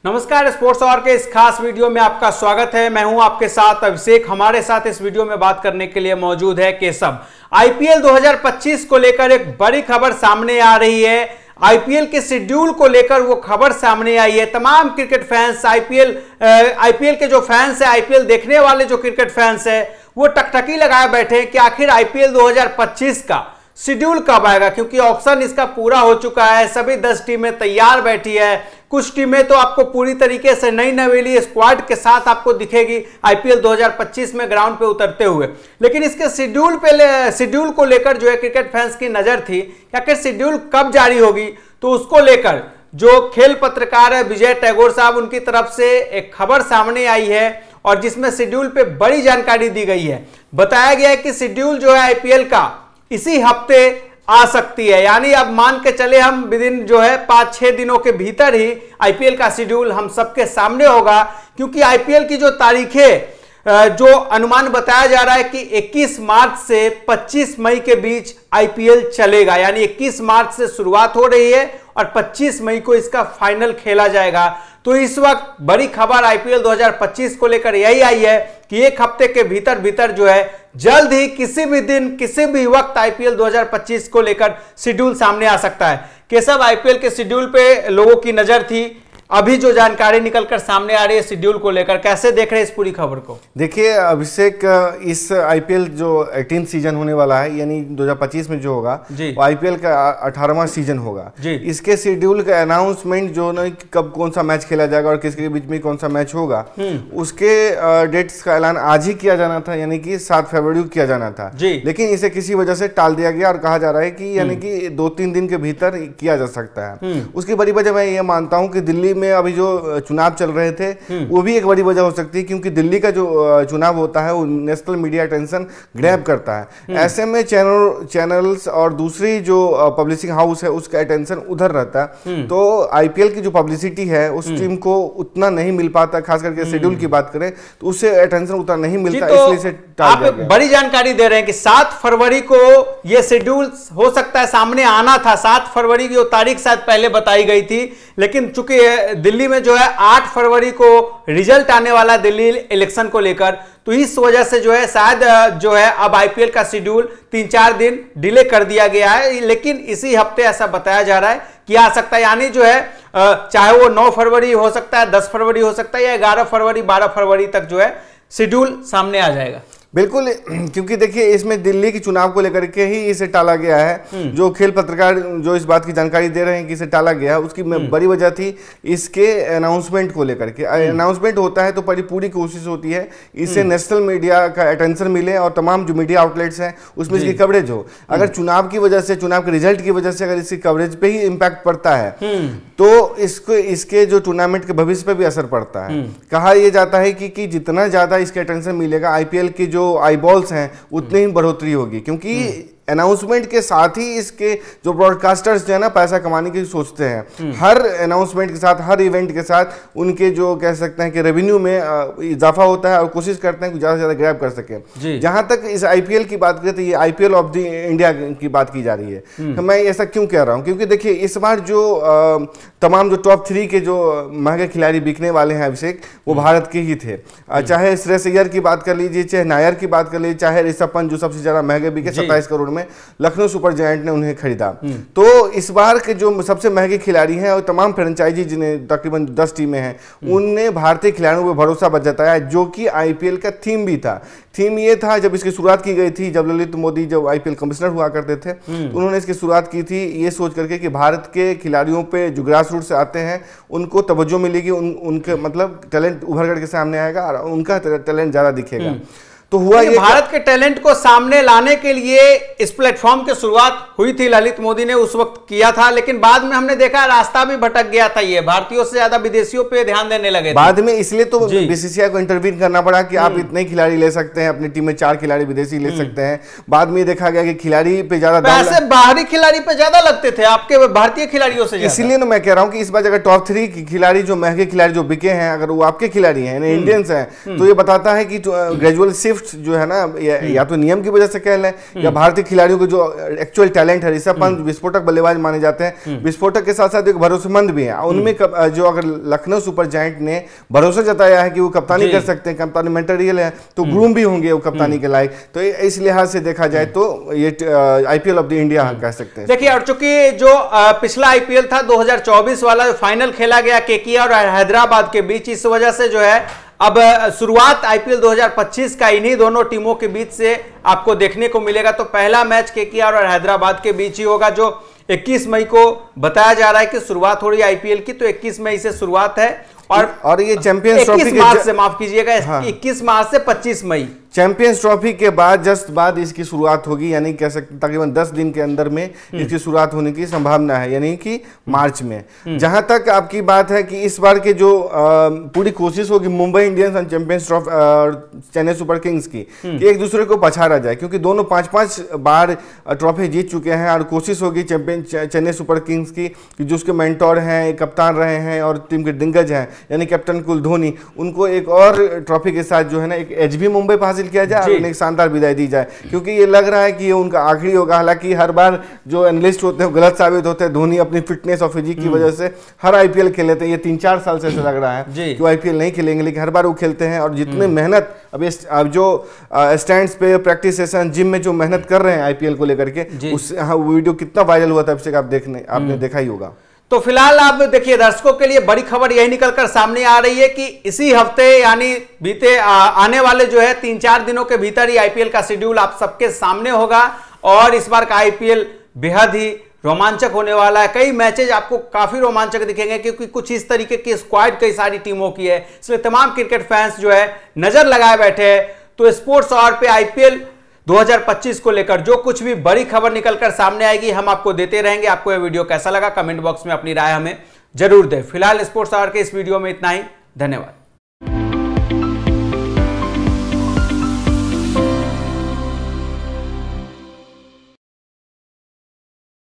नमस्कार, sports our के इस खास वीडियो में आपका स्वागत है। मैं हूं आपके साथ अभिषेक। हमारे साथ इस वीडियो में बात करने के लिए मौजूद है केशव। आईपीएल 2025 को लेकर एक बड़ी खबर सामने आ रही है। आईपीएल के शेड्यूल को लेकर वो खबर सामने आई है। तमाम क्रिकेट फैंस, आईपीएल के जो फैंस है, आईपीएल देखने वाले जो क्रिकेट फैंस है, वो टकटकी लगाए बैठे हैं कि आखिर आईपीएल 2025 का शेड्यूल कब आएगा, क्योंकि ऑक्शन इसका पूरा हो चुका है। सभी 10 टीमें तैयार बैठी है। कुछ टीमें तो आपको पूरी तरीके से नई नवेली स्क्वाड के साथ आपको दिखेगी आईपीएल 2025 में ग्राउंड पे उतरते हुए। लेकिन इसके शेड्यूल को लेकर जो है क्रिकेट फैंस की नजर थी कि आखिर शेड्यूल कब जारी होगी। तो उसको लेकर जो खेल पत्रकार है विजय टैगोर साहब, उनकी तरफ से एक खबर सामने आई है और जिसमें शेड्यूल पे बड़ी जानकारी दी गई है। बताया गया है कि शेड्यूल जो है आईपीएल का इसी हफ्ते आ सकती है, यानी अब मान के चले हम विदिन जो है 5-6 दिनों के भीतर ही आईपीएल का शेड्यूल हम सबके सामने होगा। क्योंकि आईपीएल की जो तारीखें जो अनुमान बताया जा रहा है कि 21 मार्च से 25 मई के बीच आईपीएल चलेगा, यानी 21 मार्च से शुरुआत हो रही है और 25 मई को इसका फाइनल खेला जाएगा। तो इस वक्त बड़ी खबर आईपीएल 2025 को लेकर यही आई है कि एक हफ्ते के भीतर जो है जल्द ही किसी भी दिन किसी भी वक्त आईपीएल 2025 को लेकर शेड्यूल सामने आ सकता है। केशव, आईपीएल के शेड्यूल पे लोगों की नजर थी, अभी जो जानकारी निकलकर सामने आ रही है शेड्यूल को लेकर, कैसे देख रहे हैं इस पूरी खबर को? देखिए अभिषेक, इस आईपीएल जो 18 सीजन होने वाला है, यानी 2025 में जो होगा वो आईपीएल का 18वां सीजन होगा। इसके शेड्यूल का अनाउंसमेंट जो ना कब कौन सा मैच खेला जाएगा और किसके बीच में कौन सा मैच होगा, उसके डेट्स का ऐलान आज ही किया जाना था, यानी कि 7 फरवरी को किया जाना था। लेकिन इसे किसी वजह से टाल दिया गया और कहा जा रहा है कि यानी कि 2-3 दिन के भीतर किया जा सकता है। उसकी बड़ी वजह मैं ये मानता हूँ कि दिल्ली में अभी जो चुनाव चल रहे थे वो भी एक बड़ी वजह हो सकती है, क्योंकि दिल्ली का जो चुनाव होता है वो नेशनल मीडिया अटेंशन ग्रैब करता है। ऐसे में चैनल्स और दूसरी जो पब्लिशिंग हाउस है उसका अटेंशन उधर रहता है। तो आईपीएल की जो पब्लिसिटी है उस टीम को उतना नहीं मिल पाता, खास करके शेड्यूल की बात करें तो उससे अटेंशन उतना नहीं मिलता, इसलिए से आप बड़ी जानकारी दे रहे हैं कि 7 फरवरी को यह शेड्यूल हो सकता है सामने आना था। 7 फरवरी की तारीख शायद पहले बताई गई थी, लेकिन चूंकि दिल्ली में जो है 8 फरवरी को रिजल्ट आने वाला दिल्ली इलेक्शन को लेकर, तो इस वजह से जो है शायद जो है अब आईपीएल का शेड्यूल 3-4 दिन डिले कर दिया गया है। लेकिन इसी हफ्ते ऐसा बताया जा रहा है कि आ सकता है, यानी जो है चाहे वो 9 फरवरी हो सकता है, 10 फरवरी हो सकता है या 11 फरवरी 12 फरवरी तक जो है शेड्यूल सामने आ जाएगा। बिल्कुल, क्योंकि देखिए इसमें दिल्ली के चुनाव को लेकर के ही इसे टाला गया है। जो खेल पत्रकार जो इस बात की जानकारी दे रहे हैं कि इसे टाला गया है, उसकी बड़ी वजह थी इसके अनाउंसमेंट को लेकर के। अनाउंसमेंट होता है तो पूरी कोशिश होती है इससे नेशनल मीडिया का अटेंशन मिले और तमाम जो मीडिया आउटलेट्स हैं उसमें इसकी कवरेज हो। अगर चुनाव की वजह से, चुनाव के रिजल्ट की वजह से अगर इसकी कवरेज पे ही इम्पैक्ट पड़ता है तो इसके जो टूर्नामेंट के भविष्य पे भी असर पड़ता है। कहा यह जाता है कि जितना ज्यादा इसके अटेंशन मिलेगा आईपीएल की जो आईबॉल्स हैं उतनी ही बढ़ोतरी होगी, क्योंकि अनाउंसमेंट के साथ ही इसके जो ब्रॉडकास्टर्स जो है ना पैसा कमाने की सोचते हैं। हर अनाउंसमेंट के साथ, हर इवेंट के साथ उनके जो कह सकते हैं कि रेवेन्यू में इजाफा होता है और कोशिश करते हैं कि ज़्यादा से ज़्यादा ग्रैब कर सके। जहां तक इस आईपीएल की बात करें तो ये आईपीएल ऑफ द इंडिया की बात की जा रही है। तो मैं ऐसा क्यों कह रहा हूँ, क्योंकि देखिए इस बार जो तमाम जो टॉप 3 के जो महंगे खिलाड़ी बिकने वाले हैं अभिषेक, वो भारत के ही थे। चाहे श्रेयस अय्यर की बात कर लीजिए, चाहे नायर की बात कर लीजिए, चाहे ऋषभ पंत जो सबसे ज़्यादा महंगे बिके 27 करोड़ में लखनऊ सुपर जायंट ने उन्हें खरीदा। तो इस बार के जो सबसे महंगे खिलाड़ी हैं और तमाम फ्रेंचाइजी जिन्हें तकरीबन 10 टीमें हैं, उनने भारतीय खिलाड़ियों पर भरोसा जताया, जो कि आईपीएल का थीम भी था। थीम ये था, जब इसकी शुरुआत की गई थी, जब ललित मोदी जब आईपीएल कमिश्नर हुआ करते थे, तो उन्होंने इसकी शुरुआत की थी ये सोच करके कि भारत के खिलाड़ियों पे जो ग्रास रूट से आते हैं उनको तवज्जो मिलेगी, उनके मतलब टैलेंट उभर कर के सामने आएगा और उनका टैलेंट ज्यादा दिखेगा। तो हुआ ये भारत के टैलेंट को सामने लाने के लिए इस प्लेटफॉर्म की शुरुआत हुई थी, ललित मोदी ने उस वक्त किया था। लेकिन बाद में हमने देखा रास्ता भी भटक गया था, ये भारतीयों से ज्यादा विदेशियों पे ध्यान देने लगे बाद में। इसलिए तो बीसीसीआई को इंटरवीन करना पड़ा कि आप इतने खिलाड़ी ले सकते हैं, अपनी टीम में 4 खिलाड़ी विदेशी ले सकते हैं। बाद में देखा गया कि खिलाड़ी पे ज्यादा बाहरी खिलाड़ी पे ज्यादा लगते थे आपके भारतीय खिलाड़ियों से। इसलिए मैं कह रहा हूँ कि इस बार अगर टॉप 3 खिलाड़ी जो महंगे खिलाड़ी जो बिके हैं, अगर वो आपके खिलाड़ी हैं, इंडियंस हैं, तो ये बताता है कि ग्रेजुअल शिफ्ट शिफ्ट जो है ना, या तो नियम की वजह से कह लें या भारतीय खिलाड़ियों के जो एक्चुअल टैलेंट है। ऋषभ पंत विस्फोटक बल्लेबाज माने जाते हैं, विस्फोटक के साथ साथ एक भरोसेमंद भी है। उनमें जो अगर लखनऊ सुपर जायंट ने भरोसा जताया है कि वो कप्तानी कर सकते हैं, कप्तानी मटेरियल है, तो ग्रूम भी होंगे वो कप्तानी के लायक। तो इस लिहाज से देखा जाए तो ये आईपीएल ऑफ द इंडिया कह सकते हैं। देखिए, और चूंकि जो पिछला आईपीएल था 2024 वाला, जो फाइनल खेला गया केकेआर और हैदराबाद के बीच, इस वजह से जो है अब शुरुआत आईपीएल 2025 का इन्हीं दोनों टीमों के बीच से आपको देखने को मिलेगा। तो पहला मैच केकेआर और हैदराबाद के बीच ही होगा, जो 21 मई को बताया जा रहा है कि शुरुआत हो रही है आईपीएल की। तो 21 मई से शुरुआत है और ये चैंपियंस ट्रॉफी 21 मार्च से, माफ कीजिएगा, 21 मार्च से 25 मई चैंपियंस ट्रॉफी के बाद जस्ट बाद इसकी शुरुआत होगी, यानी कह सकते तकरीबन 10 दिन के अंदर में इसकी शुरुआत होने की संभावना है, यानी कि मार्च में। जहां तक आपकी बात है कि इस बार के जो पूरी कोशिश होगी मुंबई इंडियंस और चैंपियंस ट्रॉफी और चेन्नई सुपर किंग्स की, कि एक दूसरे को पछाड़ा जाए, क्योंकि दोनों 5-5 बार ट्रॉफी जीत चुके हैं। और कोशिश होगी चेन्नई सुपर किंग्स की कि जो उसके मेंटोर हैं, कप्तान रहे हैं और टीम के दिग्गज हैं, यानी कैप्टन कुल धोनी, उनको एक और ट्रॉफी के साथ जो है ना एक एज भी मुंबई पर हासिल किया जाए और एक शानदार विदाई दी जाए, क्योंकि ये लग रहा है कि ये उनका आखिरी होगा। हालांकि हर बार जो एनालिस्ट होते हैं गलत साबित होते हैं। धोनी अपनी फिटनेस और फिजिक की वजह से हर आईपीएल खेले थे, ये 3-4 साल से ऐसा लग रहा है कि वो आईपीएल नहीं खेलेंगे, लेकिन हर बार वो खेलते हैं। और जितने मेहनत अब जो स्टैंड्स पे प्रैक्टिस सेशन जिम में जो मेहनत कर रहे हैं आईपीएल को लेकर के, उस वीडियो कितना वायरल हुआ था अभिषेक, आपने देखा ही होगा। तो फिलहाल आप देखिए, दर्शकों के लिए बड़ी खबर यही निकलकर सामने आ रही है कि इसी हफ्ते यानी बीते आने वाले जो है 3-4 दिनों के भीतर ही आईपीएल का शेड्यूल आप सबके सामने होगा। और इस बार का आईपीएल बेहद ही रोमांचक होने वाला है। कई मैचेज आपको काफी रोमांचक दिखेंगे, क्योंकि कुछ इस तरीके की स्क्वाड कई सारी टीमों की है, इसलिए तमाम क्रिकेट फैंस जो है नजर लगाए बैठे हैं। तो स्पोर्ट्स आवर पे आईपीएल 2025 को लेकर जो कुछ भी बड़ी खबर निकलकर सामने आएगी हम आपको देते रहेंगे। आपको यह वीडियो कैसा लगा कमेंट बॉक्स में अपनी राय हमें जरूर दें। फिलहाल स्पोर्ट्स आवर के इस वीडियो में इतना ही, धन्यवाद।